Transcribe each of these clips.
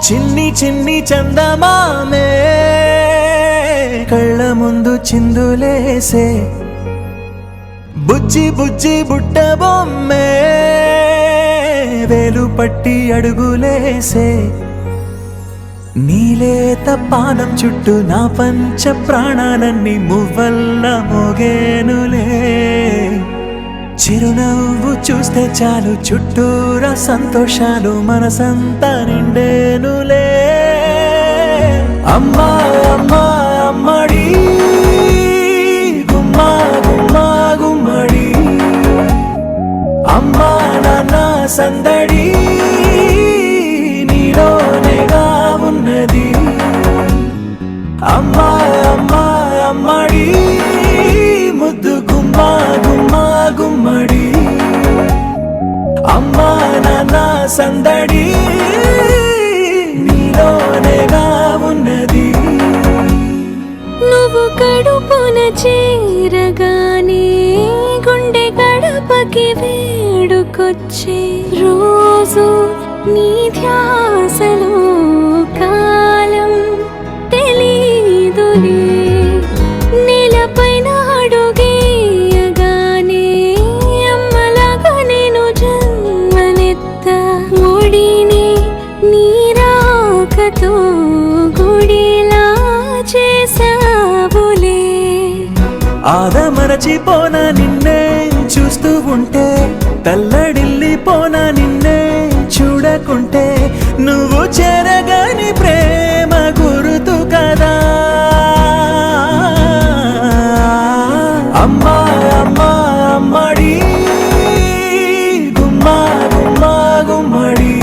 చిన్ని చిన్ని చందమామే కళ్ళ ముందు చిందులేసే బుజ్జి బుజ్జి బుట్ట బొమ్మే వేలు పట్టి అడుగులేసే నీలేత పానం చుట్టూ నా పంచ ప్రాణాలన్నీ మువ్వల్ల మోగేనులే చిరునవ్వు చూస్తే చాలు చుట్టూరా సంతోషాలు మనసంతా నిండేనులే అమ్మా అమ్మా అమ్మడి గుమ్మా గుమ్మా గుమ్మడి అమ్మా నాన్న సందడి నీలోనేగా ఉన్నది అమ్మా అమ్మా అమ్మడి ముద్దు గుమ్మా గుమ్మా గుమ్మడి అమ్మా నాన్న సందడి నీలోనేగా ఉన్నది నువ్వు కడుపున చేరగానే గుండె గడపకి వేడుకొచ్చే రోజు నీ ధ్యాసలో కాలం తెలీదులే నేలపైన అడుగేయగానే అమ్మలాగా నేను జన్మనెత్త ఒడిని నీరాకతో గుడిలా చేసావులే ఆదమరచిపోనా నిన్నే చూస్తూ ఉంటే తల్లడిల్లిపోనా నిన్నే చూడకుంటే నువ్వు చెరగని ప్రేమ గురుతు కదా అమ్మా అమ్మా అమ్మడి గుమ్మా గుమ్మా గుమ్మడి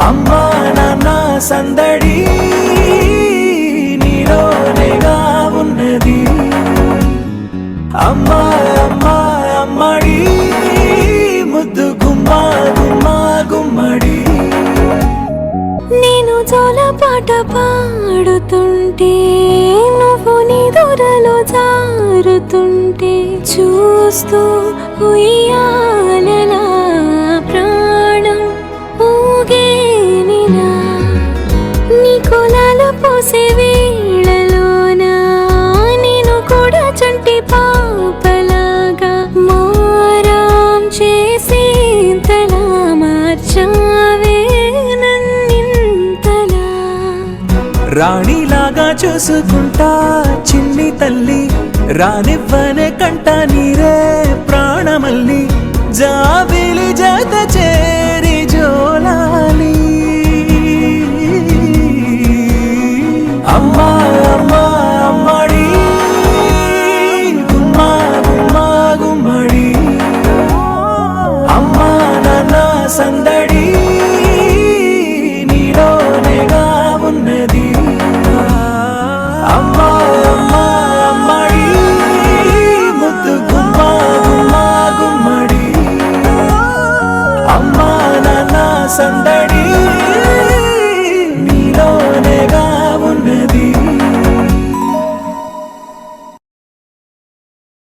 అమ్మా నాన్న సందడి నీలోనేగా ఉన్నది అమ్మా అమ్మా అమ్మడి ముద్దు గుమ్మా గుమ్మా గుమ్మడి నేను జోలపాట పాడుతుంటే నువ్వు నిదురలో జారుతుంటే చూస్తూ ఉయ్యాలలా ప్రాణం ఊగేనినా నీ కులాలు పోసే వేళలోనా నేను కూడా చంటి పాపలాగా మారాం చేసేంతలా మార్చావే నన్నింతలా రాణిలాగా చూసుకుంటా చిన్ని తల్లి రానివ్వనే కంట నీరే ప్రాణమల్లి జాబిలి జత చేరి జోలాలి అమ్మా అమ్మా అమ్మడి గుమ్మా గుమ్మా గుమ్మడి అమ్మా నాన్న సంద